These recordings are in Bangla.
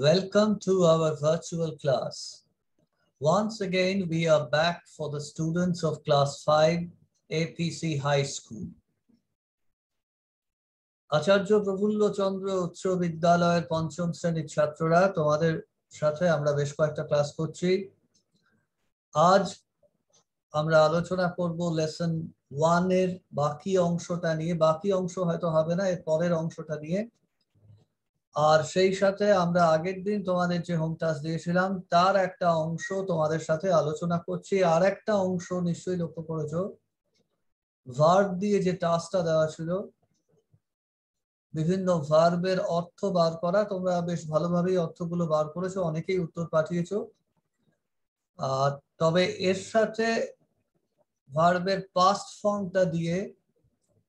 Welcome to our virtual class. Once again, we are back for the students of class 5, APC High School. আচার্য প্রফুল্ল চন্দ্র উচ্চ বিদ্যালয়ের পঞ্চম শ্রেণীর ছাত্ররা তোমাদের সাথে আমরা বেশ কয়েকটা ক্লাস করছি। আজ আমরা আলোচনা করব লেসন 1 এর বাকি অংশটা নিয়ে। বাকি অংশ হয়তো হবে না, এর পরের অংশটা নিয়ে। আর সেই সাথে আমরা আগের দিন তোমাদের যে হোম টাস্ক দিয়েছিলাম তার একটা অংশ তোমাদের সাথে আলোচনা করছি। আর একটা অংশ নিশ্চয়ই লক্ষ্য করেছো, ভার্ব দিয়ে যে টাস্কটা দেওয়া ছিল, বিভিন্ন ভার্বের অর্থ বার করা। তোমরা বেশ ভালোভাবেই অর্থগুলো বার করেছো, অনেকেই উত্তর পাঠিয়েছো। তবে এর সাথে ভার্বের পাস্ট ফর্মটা দিয়ে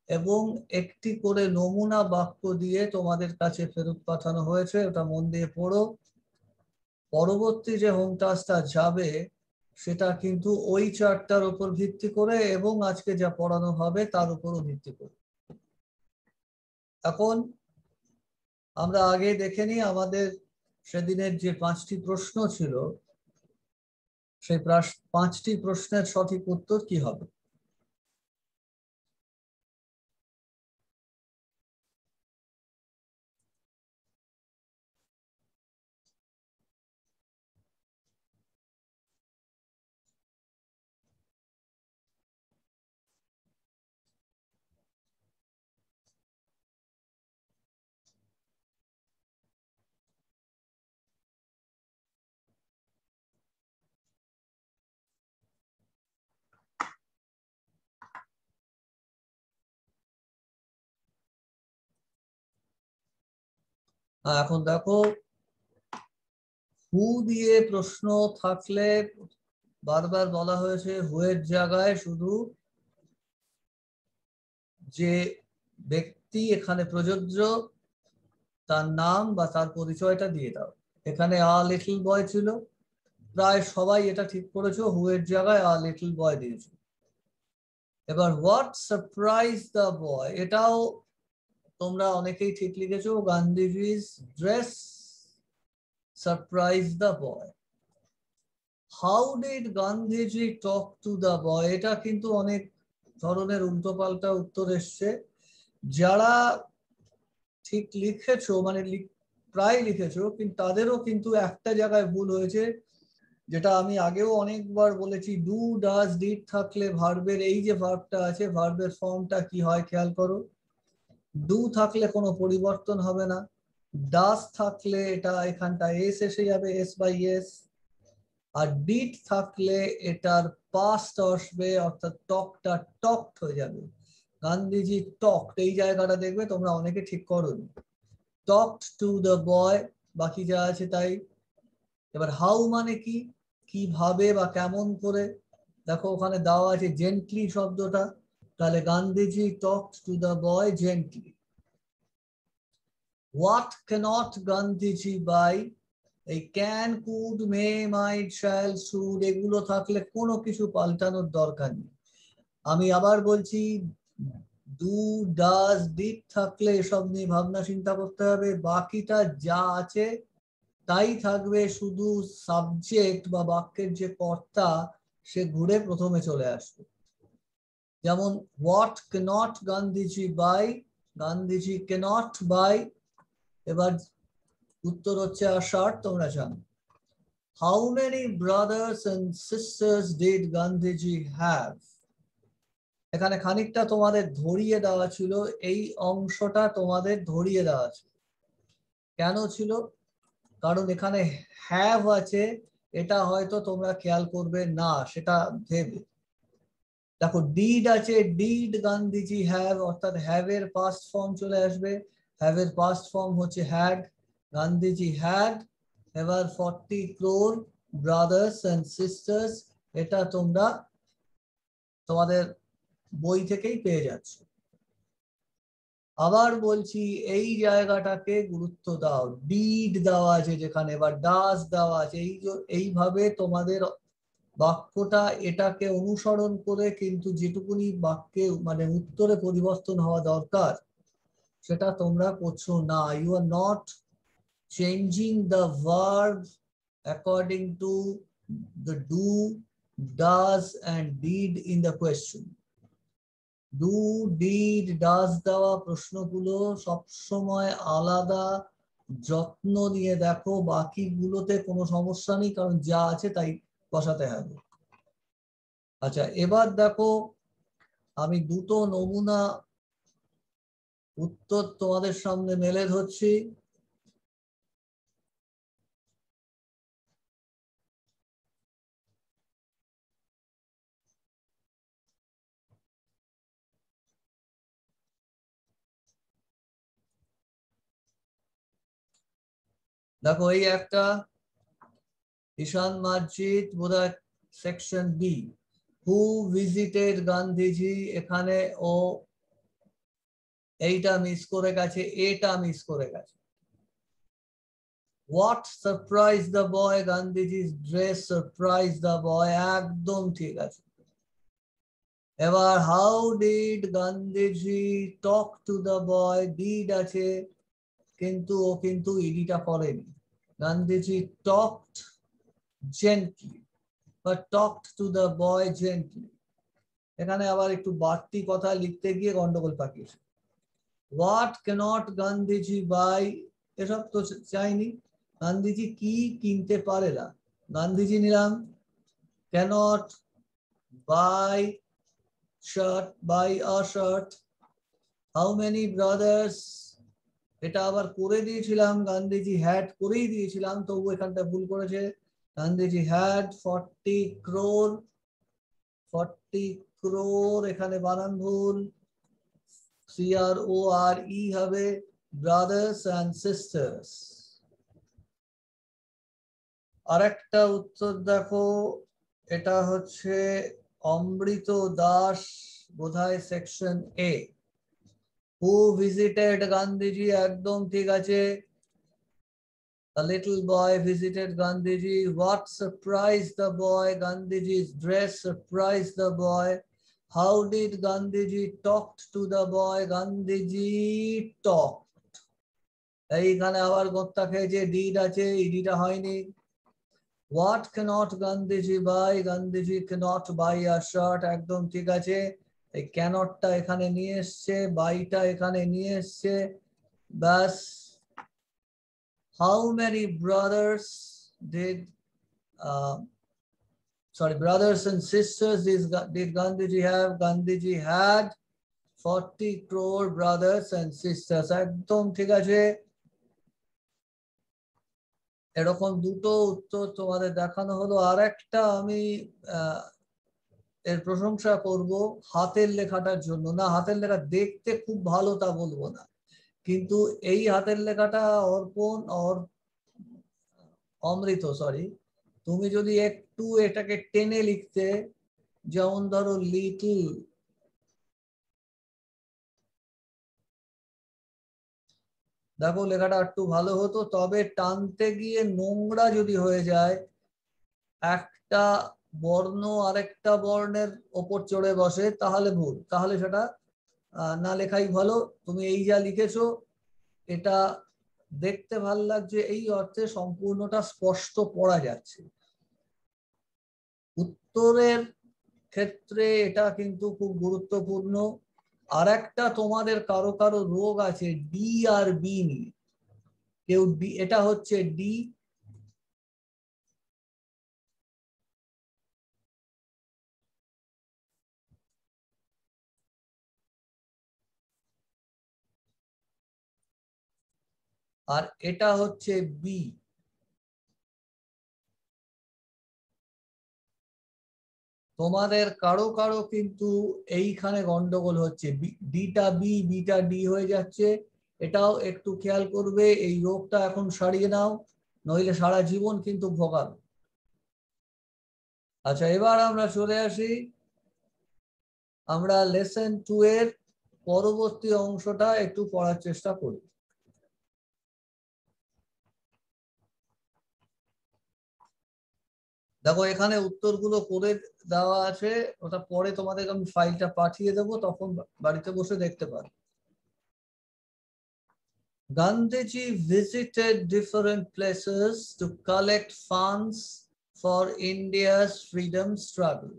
এবং একটি করে নমুনা বাক্য দিয়ে তোমাদের কাছে ফেরত পাঠানো হয়েছে। ওটা মন দিয়ে পড়ো। পরবর্তী যে হোম টাস্কটা যাবে সেটা কিন্তু ওই চার্টটার উপর ভিত্তি করে এবং আজকে যা পড়ানো হবে তার উপরও ভিত্তি করে। এখন আমরা আগে দেখে নিই আমাদের সেদিনের যে 5টি প্রশ্ন ছিল, সেই 5টি প্রশ্নের সঠিক উত্তর কি হবে। এখন দেখো, হু দিয়ে প্রশ্ন থাকলে বারবার বলা হয়েছে হু এর জায়গায় শুধু যে ব্যক্তি এখানে প্রযোজ্য তার নাম বা তার পরিচয়টা দিয়ে দাও। এখানে আ লিটল বয় ছিল, প্রায় সবাই এটা ঠিক করেছো, হু এর জায়গায় আ লিটল বয় দিয়েছো। এবার হোয়াট সারপ্রাইজ দ্য বয়, এটাও তোমরা অনেকেই ঠিক লিখেছো। Gandhiji's dress surprise the boy. How did Gandhiji talk to the boy, এটা কিন্তু অনেক ধরনের উল্টোপাল্টা উত্তর এসছে। যারা ঠিক লিখেছো, মানে প্রায় লিখেছো, কিন্তু তাদেরও কিন্তু একটা জায়গায় ভুল হয়েছে, যেটা আমি আগেও অনেকবার বলেছি। ডু, ডাজ, ডিড থাকলে ভার্বের এই যে ভার্বটা আছে, ভার্বের ফর্মটা কি হয় খেয়াল করো। ডু থাকলে কোনো পরিবর্তন হবে না, ডাজ থাকলে এটা এখানটা এস এসে যাবে, এস বাই এস। আর ডিড থাকলে এটার পাস্ট আসবে, অর্থাৎ টকটা টকড হয়ে যাবে। গান্ধীজি টকড, এই জায়গাটা দেখবে তোমরা অনেকে ঠিক করোনি। টকড টু দ্য বয়, বাকি যা আছে তাই। এবার হাউ মানে কি, কিভাবে বা কেমন করে, দেখো ওখানে দেওয়া আছে জেন্টলি শব্দটা, তাহলে Gandhiji talked to the boy gently. What can't Gandhiji buy, এই can, could, may, might, shall, should এগুলো থাকলে কোনো কিছু পাল্টানোর দরকার নেই। আমি আবার বলছি, ডু, ডাজ, ডিড থাকলে এসব নিয়ে ভাবনা চিন্তা করতে হবে। বাকিটা যা আছে তাই থাকবে, শুধু সাবজেক্ট বা বাক্যের যে কর্তা সে ঘুরে প্রথমে চলে আসবে। যেমন what can't Gandhiji buy, Gandhiji can't buy. এবার উত্তর হচ্ছে আশার, তোমরা জানো। How many brothers and sisters did Gandhiji have, এখানে খানিকটা তোমাদের ধরিয়ে দেওয়া ছিল, এই অংশটা তোমাদের ধরিয়ে দেওয়া ছিল। কেন ছিল? কারণ এখানে হ্যাভ আছে, এটা হয়তো তোমরা খেয়াল করবে না, সেটা ভেবে দেখো। ডিড আছে, ডিড গান্ধীজি হ্যাভ, অর্থাৎ হ্যাভ এর পাস্ট ফর্ম চলে আসবে। হ্যাভ এর পাস্ট ফর্ম হচ্ছে হ্যাড, গান্ধীজি হ্যাড। এবার 40 crore ব্রাদার্স এন্ড সিস্টার্স, এটা তোমরা তোমাদের বই থেকেই পেয়ে যাচ্ছ। আবার বলছি, এই জায়গাটাকে গুরুত্ব দাও। ডিড দেওয়া আছে যেখানে, বা ডাজ দেওয়া আছে, এইভাবে তোমাদের বাক্যটা এটাকে অনুসরণ করে, কিন্তু যেটুকুনি বাক্যে মানে উত্তরে পরিবর্তন হওয়া দরকার সেটা তোমরা করছো না। You are not changing the verb according to the do, does and did in the question. Do, did, does দেওয়া প্রশ্নগুলো সবসময় আলাদা যত্ন নিয়ে দেখো, বাকিগুলোতে কোনো সমস্যা নেই, কারণ যা আছে তাই বসাতে হবে। আচ্ছা, এবার দেখো আমি দুটো নমুনা উত্তর তোমাদের সামনে মেলে ধরছি। দেখো এই একটা ঈশান মার্জিত বোধহয় সেকশন বি, হু ভিজিটেড গান্ধীজি, এখানে ও এইটা মিস করে গেছে, এটা মিস করে গেছে। What surprised the boy? গান্ধীজি's dress surprised the boy, একদম ঠিক আছে। এবার how did Gandhiji talk to the boy, did আছে কিন্তু ও কিন্তু ইডিটা করেনি। Gandhiji talked gently but talked to the boy gently, এখানে আবার একটু বাড়তি কথা লিখতে গিয়ে গন্ডগোল পাকিয়েছে। What cannot গান্ধীজি buy, এসব তো চাইনি। গান্ধীজি কি কিনতে পারে না, গান্ধীজি নিলাম cannot buy shirt, buy a shirt. How many brothers, এটা আবার করে দিয়েছিলাম, গান্ধীজি হ্যাড করেই দিয়েছিলাম, তবু এখানটা ভুল করেছে। গান্ধীজি হ্যাড 40 crore, 40 crore এখানে বানান ভুল, CRORE হবে, brothers and sisters। আরেকটা উত্তর দেখো, এটা হচ্ছে অমৃত দাস বোধহয় সেকশন এ, হু ভিজিটেড গান্ধীজি, একদম ঠিক আছে। A little boy visited Gandhiji. What surprised the boy? Gandhiji's dress surprised the boy. How did Gandhiji talked to the boy? Gandhiji talked, এইখানে আবার গত্তা খেয়েছে, ডিড আছে, ইডিটা হয়নি। What cannot Gandhiji buy? Gandhiji cannot buy a shirt, একদম ঠিক আছে। এই ক্যানটটা এখানে নিয়ে এসছে, বাইটা এখানে নিয়ে এসছে, ব্যাস। How many brothers did brothers and sisters did Gandhiji have? Gandhiji had 40 crore brothers and sisters, একদম ঠিক আছে। এরকম দুটো উত্তর তোমাদের দেখানো হলো। আর একটা আমি এর প্রশংসা করব হাতের লেখাটার জন্য, না হাতের লেখা দেখতে খুব ভালো তা বলবো না, কিন্তু এই হাতের লেখাটা অর্পণ অমৃত সরি, তুমি যদি একটু এটাকে টেনে লিখতে, যেমন ধরো লিটল, দেখো লেখাটা একটু ভালো হতো, তবে টানতে গিয়ে নোংরা যদি হয়ে যায়, একটা বর্ণ আরেকটা বর্ণের ওপর চড়ে বসে, তাহলে ভুল, তাহলে সেটা না লেখাই ভালো। তুমি এই যা লিখেছো এটা দেখতে ভালো লাগছে, এই অর্থে সম্পূর্ণটা স্পষ্ট পড়া যাচ্ছে। উত্তরের ক্ষেত্রে এটা কিন্তু খুব গুরুত্বপূর্ণ। আর একটা তোমাদের কারো কারো রোগ আছে ডি আর বি নিয়ে, কেউ ডি, এটা হচ্ছে ডি, আর এটা হচ্ছে বি। তোমাদের কারো কারো কিন্তু এইখানে গন্ডগোল হচ্ছে, ডিটা বি, বিটা ডি হয়ে যাচ্ছে, এটাও একটু খেয়াল করবে। এই রোগটা এখন সারিয়ে নাও, নইলে সারা জীবন কিন্তু ভোগাবে। আচ্ছা, এবার আমরা চলে আসি, আমরা লেসন 2 এর পরবর্তী অংশটা একটু পড়ার চেষ্টা করি। দেখো এখানে উত্তরগুলো করে দেওয়া আছে, ওটা পরে তোমাদের আমি ফাইলটা পাঠিয়ে দেবো, তখন বাড়িতে বসে দেখতে পারো। Gandhiji visited different places to collect funds for India's freedom struggle.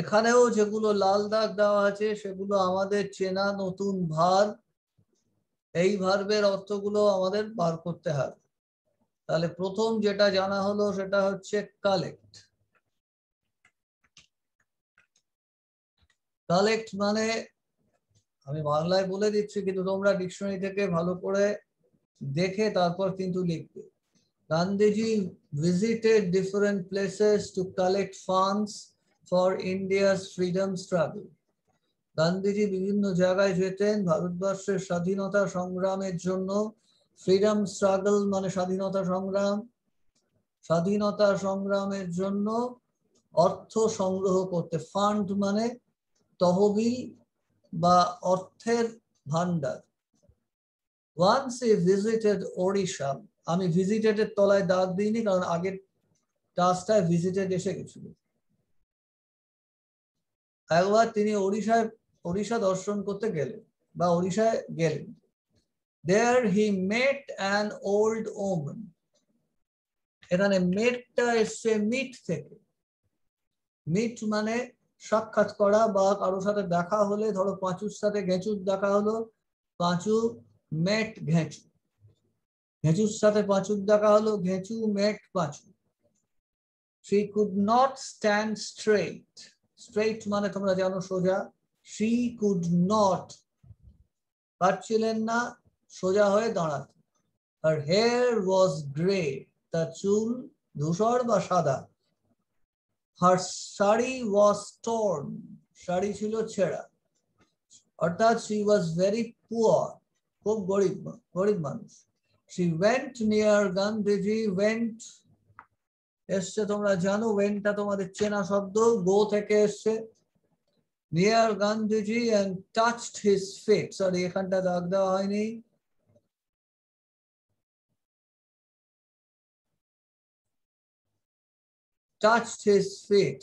এখানেও যেগুলো লাল দাগ দেওয়া আছে সেগুলো আমাদের চেনা নতুন ভার্ব। এই ভার্বের অর্থগুলো আমাদের বার করতে হবে। তাহলে প্রথম যেটা জানা হলো সেটা হচ্ছে কালেক্ট। কালেক্ট মানে আমি বাংলায় বলে দিচ্ছি, কিন্তু তোমরা ডিকশনারি থেকে ভালো করে দেখে তারপর কিন্তু লিখবে। Gandhiji visited different places to collect funds for India's freedom struggle. Gandhiji বিভিন্ন জায়গায় যেতেন ভারতবর্ষের স্বাধীনতা সংগ্রামের জন্য। ফ্রিডম স্ট্রাগল মানে স্বাধীনতা সংগ্রাম। স্বাধীনতা সংগ্রামের জন্য অর্থ সংগ্রহ করতে। ফান্ড মানে তহবিল বা অর্থের ভান্ডার। Once he visited Odisha, আমি ভিজিটেড এর তলায় দাগ দিইনি কারণ আগের টাস্কটায় ভিজিটেড এসে গেছিল। একবার তিনি ওড়িশা দর্শন করতে গেলেন বা ওড়িশায় গেলেন। There he met an old woman. এখানে মেটটা এসছে মিট থেকে। মিট মানে সাক্ষাৎ করা বা কারোর সাথে দেখা হলে, ধরো পাঁচুর সাথে ঘেঁচুর দেখা হলো, পাঁচু মেট ঘেঁচু। ঘেঁচুর সাথে পাঁচুর দেখা হলো, ঘেঁচু মেট পাঁচু। She could not stand straight. Straight মানে তোমরা জানো সোজা। She could not, পারছিলেন না সোজা হয়ে দাঁড়াতে। Her hair was grey. তার চুল ধূসর বা সাদা। Her sari was torn. Sari ছিল ছেঁড়া। অর্থাৎ she was very poor. খুব গরিব মানুষ। She went near Gandhiji. Went এসছে তোমরা জানো, ওয়েনটা তোমাদের চেনা শব্দ, গো থেকে এসছে। Near Gandhiji and touched his feet. Sorry, এখানটা দাগ দেওয়া হয়নি। Touched his feet.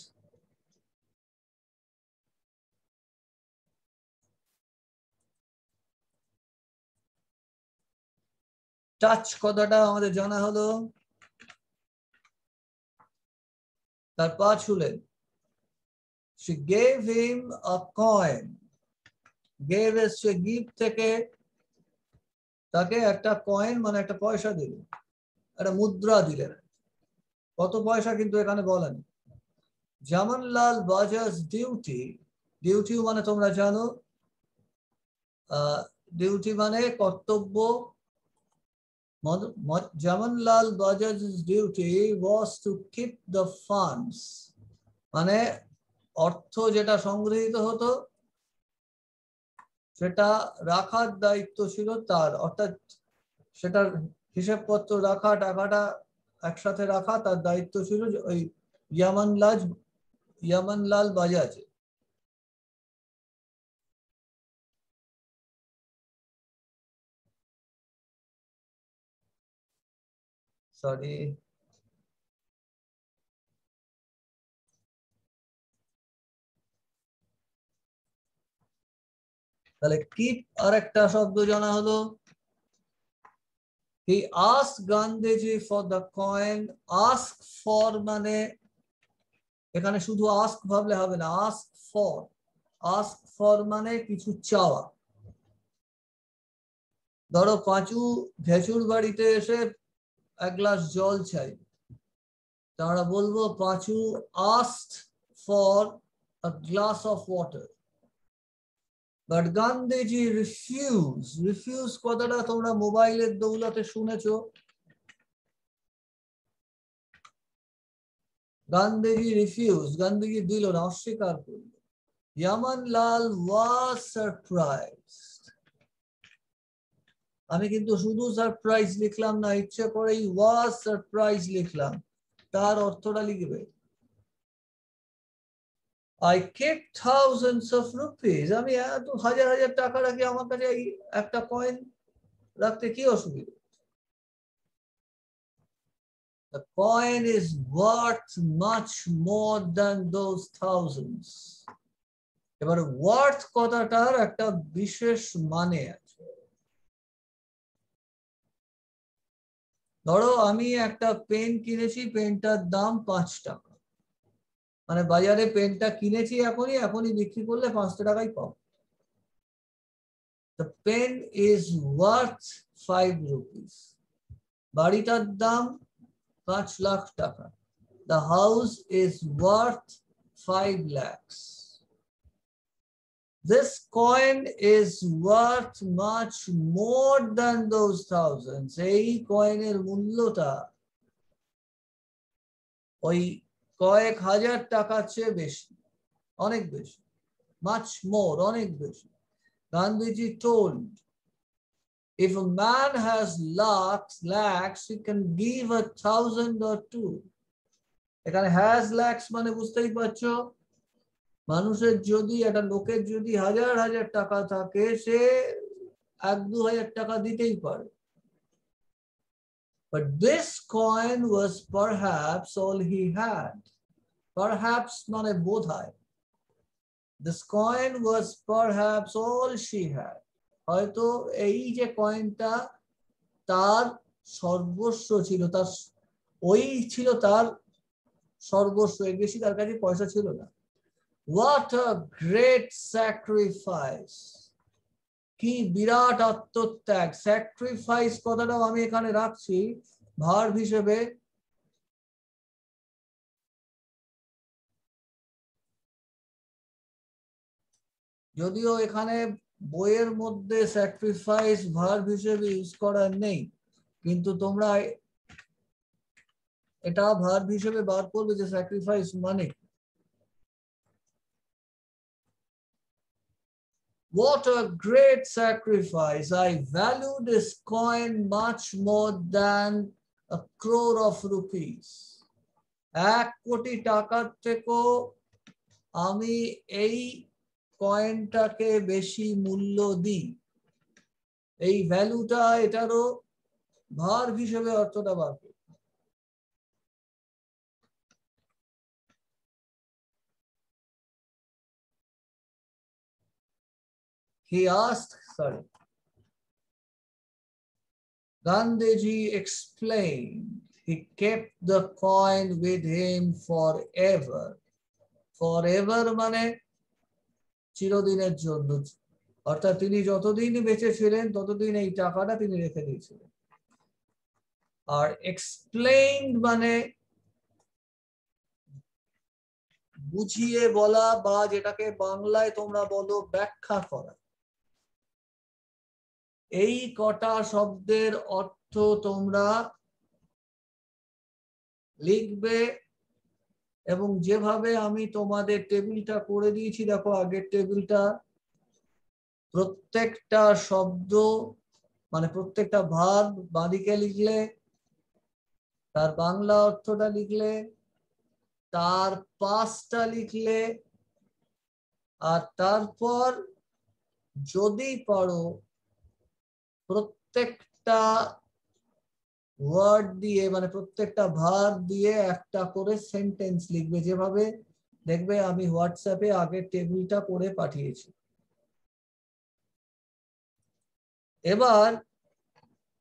টাচ কথাটা আমাদের জানা হলো। তার পা ছুলেন। She gave him a coin. Gave এসছে গিভ থেকে, তাকে একটা কয়েন মানে একটা পয়সা দিলেন, একটা মুদ্রা দিলেন। কত পয়সা কিন্তু এখানে বলেন। জামানলাল বাজাজ ডিউটি। ডিউটি মানে তোমরা জানো, ডিউটি মানে কর্তব্য। Jamanlal Bajaj's duty was to keep the funds. মানে অর্থ যেটা সংগৃহীত হতো সেটা রাখার দায়িত্ব ছিল তার। অর্থাৎ সেটার হিসেবপত্র রাখা, টাকাটা একসাথে রাখা তার দায়িত্ব ছিল ওই জামানলাল বাজাজ। সরি, তাহলে কিপ আর একটা শব্দ জানা হলো। He asked Gandhiji for the coin. Ask for মানে এখানে শুধু ask ভাবলে হবে না, ask for। ask for মানে কিছু চাওয়া। ধরো পাঁচু ঘেঁচুর বাড়িতে এসে এক গ্লাস জল চাই, তারা বলবো পাঁচু asked for a glass of water. But Gandhiji refused. Refuse কথাটা তোমরা মোবাইলের দৌলতে শুনেছো। Gandhiji refused. Gandhiji দিল না, অস্বীকার করল। Jamanlal was surprised. আমি কিন্তু শুধু সারপ্রাইজ লিখলাম না, ইচ্ছে করেই was surprised লিখলাম। তার অর্থটা লিখবে। I kept thousands of rupees. আমি এত হাজার হাজার টাকা রাখি, আমার কাছে এই একটা কয়েন রাখতে কি অসুবিধা? The coin is worth much more than those thousands. এবার worth কথাটার একটা বিশেষ মানে আছে। ধরো আমি একটা পেন কিনেছি, পেনটার দাম 5 টাকা, মানে বাজারে পেনটা কিনেছি এখনই বিক্রি করলে 5 টাকাই পাবো। The pen is worth 5 rupees. বাড়িটার দাম 5 লাখ টাকা। The house is worth 5 lakhs. This coin is worth much more than those thousands. এই কয়েনের মূল্যটা ওই কয়েক হাজার টাকার চেয়ে বেশি, অনেক বেশি, much more, অনেক বেশি। Gandhiji told, if a man has lakhs, he can give 1,000 or 2. এখানে has lakhs মানে বুঝতেই পারছো, মানুষের যদি, একটা লোকের যদি হাজার হাজার টাকা থাকে, সে 1-2 হাজার টাকা দিতেই পারে। But this coin was perhaps all he had. Perhaps মানে বোধহয়। This coin was perhaps all she had. হয়তো এই যে কয়েনটা তার সর্বস্ব ছিল, তার ওই ছিল তার সর্বস্ব, এর বেশি তার কাছে পয়সা ছিল না। What a great sacrifice! কি বিরাট আত্মত্যাগ। স্যাক্রিফাইস কথাটাও আমি এখানে রাখছি ভার্ব হিসেবে। যদিও এখানে বইয়ের মধ্যে স্যাক্রিফাইস ভার্ব হিসেবে ইউজ করা নেই, কিন্তু তোমরা এটা ভার্ব হিসেবে বার করবে যে স্যাক্রিফাইস মানে। What a great sacrifice! I value this coin much more than 1 crore of rupees. 1 কোটি টাকার থেকেও আমি এই কয়েনটাকে বেশি মূল্য দিই। এই ভ্যালুটা, এটারও ভার্ব হিসেবে অর্থটা বার করি। He asked, Gandhiji explained, he kept the coin with him forever. Forever মানে চিরদিনের জন্য, অর্থাৎ তিনি যতদিন বেঁচে ছিলেন ততদিন এই টাকাটা তিনি রেখে দিয়েছিলেন। আর explained মানে বুঝিয়ে বলা, বা যেটাকে বাংলায় তোমরা বলো ব্যাখ্যা করা। এই কটা শব্দের অর্থ তোমরা লিখবে, এবং যেভাবে আমি তোমাদের টেবিলটা করে দিয়েছি, দেখো আগের টেবিলটা, প্রত্যেকটা শব্দ মানে প্রত্যেকটা ভার্ব বাঁদিকে লিখলে, তার বাংলা অর্থটা লিখলে, তার পাস্টটা লিখলে, আর তারপর যদি পারো প্রত্যেকটা ওয়ার্ড দিয়ে, মানে প্রত্যেকটা ভার্ব দিয়ে একটা করে সেন্টেন্স লিখবে, যেভাবে দেখবে আমি হোয়াটসঅ্যাপে আগের টেবিলটা করে পাঠিয়েছি। এবার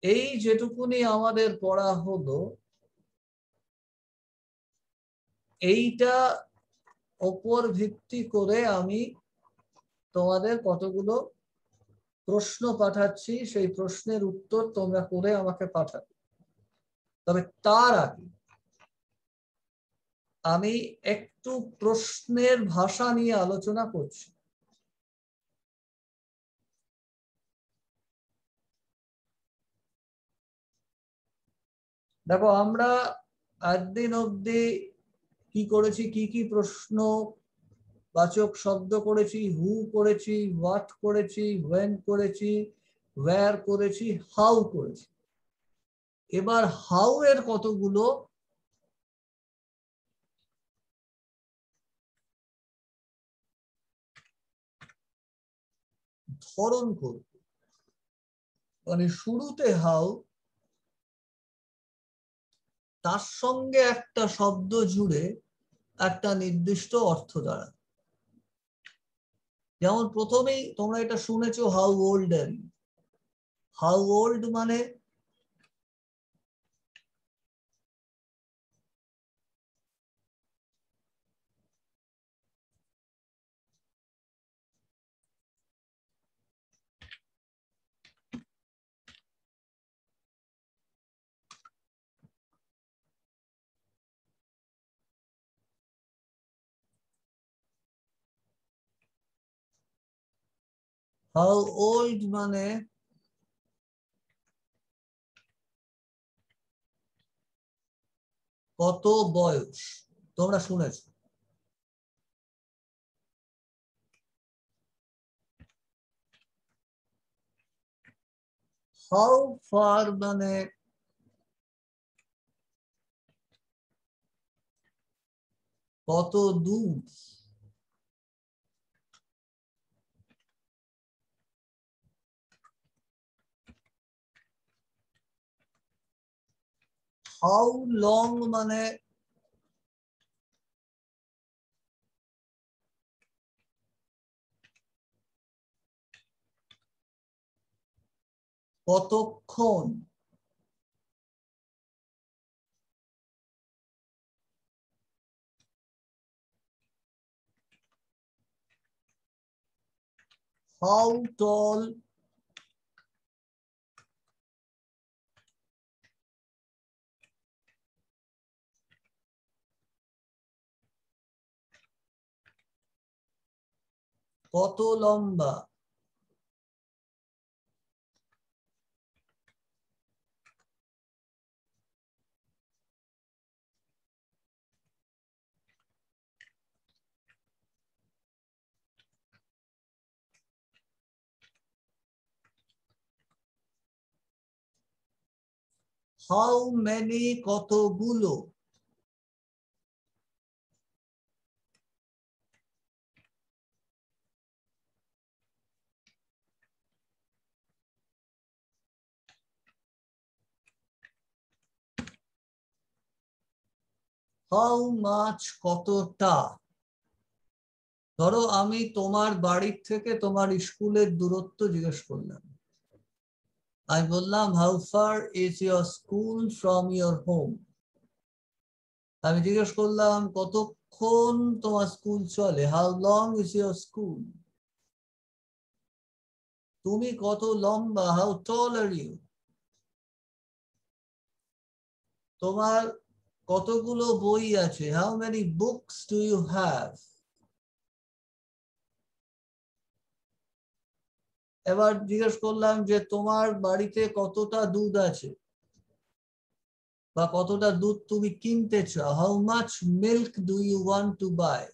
এই যেটুকুনি আমাদের পড়া হলো, এইটা ওপর ভিত্তি করে আমি তোমাদের কতগুলো প্রশ্ন পাঠাচ্ছি, সেই প্রশ্নের উত্তর তোমরা করে আমাকে পাঠাবে। তবে তার আগে আমি একটু প্রশ্নের ভাষা নিয়ে আলোচনা করছি। দেখো আমরা একদিন অব্দি কি করেছি, কি কি প্রশ্ন বাচক শব্দ করেছি, হু করেছি, হোয়াট করেছি, ওয়েন করেছি, ওয়্যার করেছি, হাউ করেছি। এবার হাউ এর কতগুলো ধরন করব। মানে শুরুতে হাউ, তার সঙ্গে একটা শব্দ জুড়ে একটা নির্দিষ্ট অর্থ দ্বারা। যেমন প্রথমেই তোমরা এটা শুনেছো, how old are you. How old মানে হাউ ওল্ড মানে কত বয়স, তোমরা শুনেছ। হাউ ফার মানে কত দূর। হাউ লং মানে কতক্ষণ। হাউ টল কত লম্বা। হাউ মেনি কতগুলো। হাউ মাছ কতটা। ধরো আমি তোমার বাড়ির থেকে তোমার স্কুলের দূরত্ব জিজ্ঞেস করলাম, আমি বললাম how far is your school from your home. আমি জিজ্ঞেস করলাম কতক্ষণ তোমার স্কুল চলে, how long is your school. তুমি কত লম্বা, হাউ টল আর ইউ। তোমার কতগুলো বই আছে, how many books do you have. এবার জিজ্ঞেস করলাম যে তোমার বাড়িতে কতটা দুধ আছে বা কতটা দুধ তুমি কিনতে চাও, how much milk do you want to buy.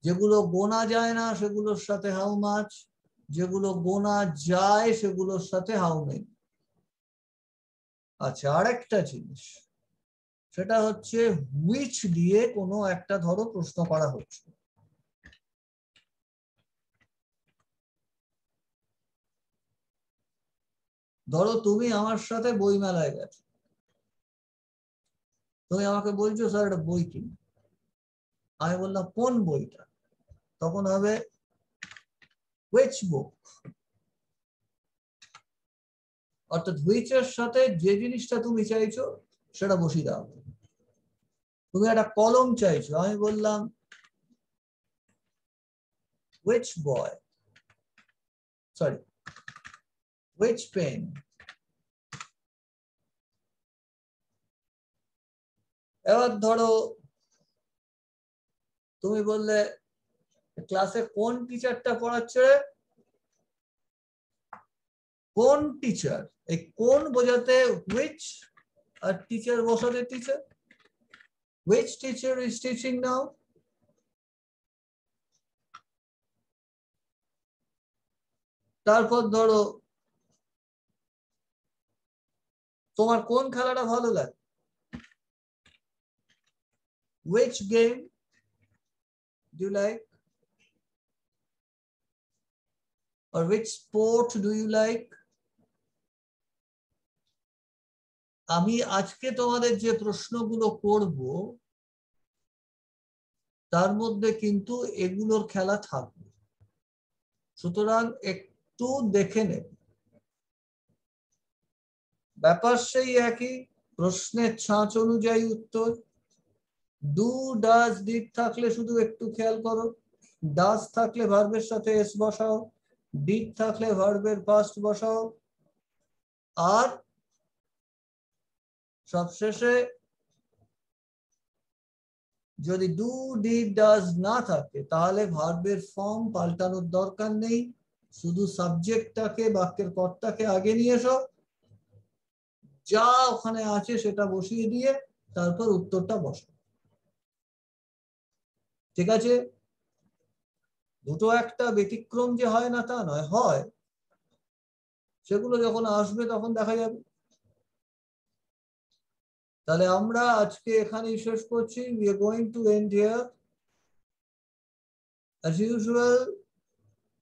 যেগুলো গোনা যায় না সেগুলোর সাথে হাউ মাচ, যেগুলো গোনা যায় সেগুলোর সাথে হাউ মেনি। আচ্ছা, আরেকটা জিনিস, সেটা হচ্ছে হুইচ দিয়ে কোনো একটা ধরো প্রশ্ন করা হচ্ছে। ধরো তুমি আমার সাথে বই মেলায় গেছো, তুমি আমাকে বলছো স্যার একটা বই কিনি। আমি বললাম কোন বইটা, তখন হবে which book। অর্থাৎ which এর সাথে যে জিনিসটা তুমি চাইছো সেটা বসিয়ে দাও। তুমি একটা কলম চাইছো, আমি বললাম which boy, sorry which pen। এবার ধরো তুমি বললে ক্লাসে কোন টিচারটা পড়াচ্ছে, কোন টিচার। এই কোন বোঝাতে which আর টিচার বসাতে teacher, which teacher is teaching now। তারপর ধরো তোমার কোন খেলাটা ভালো লাগে, which game do you like or which sport do you like। আমি আজকে তোমাদের যে প্রশ্নগুলো করব তার মধ্যে কিন্তু এগুলোর খেলা থাকবে, সুতরাং একটু দেখে নেব। ব্যাপার সেই একই, প্রশ্নের ছাঁচ অনুযায়ী উত্তর। ডু ডাজ ডিড থাকলে শুধু একটু খেয়াল করো, ডাজ থাকলে ভার্বের সাথে এস বসাও, ডিড থাকলে ভার্বের পাস্ট বসাও, আর সবশেষে যদি ডু ডিড ডাজ না থাকে তাহলে ভার্বের ফর্ম পাল্টানোর দরকার নেই, শুধু সাবজেক্টটাকে, বাক্যের কর্তাকে আগে নিয়ে এসো, যা ওখানে আছে সেটা বসিয়ে দিয়ে তারপর উত্তরটা বসো। ঠিক আছে? দুটো একটা ব্যতিক্রম যে হয় না তা নয়, হয়। সেগুলো যখন আসবে তখন দেখা যাবে। তাহলে আমরা আজকে এখানেই শেষ করছি। We are going to end here. As usual,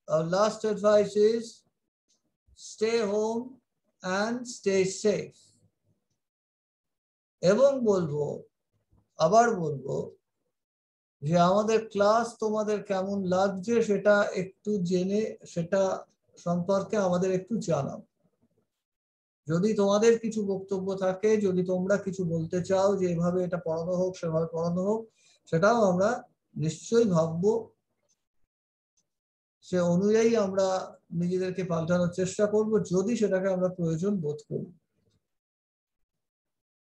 our last advice is stay home and stay safe. এবং বলবো, আবার বলবো, যে আমাদের ক্লাস তোমাদের কেমন লাগছে সেটা একটু জেনে, সেটা সম্পর্কে আমাদের একটু জানাও। যদি তোমাদের কিছু বক্তব্য থাকে, যদি তোমরা কিছু বলতে চাও যে এভাবে এটা পড়ানো হোক, সেভাবে পড়ানো হোক, সেটাও আমরা নিশ্চয়ই ভাববো। সে অনুযায়ী আমরা নিজেদেরকে পাল্টানোর চেষ্টা করব, যদি সেটাকে আমরা প্রয়োজন বোধ করি।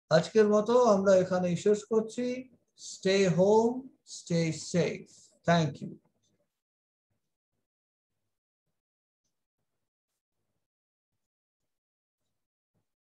আজকের মতো আমরা এখানেই শেষ করছি। Stay home, stay safe. Thank you.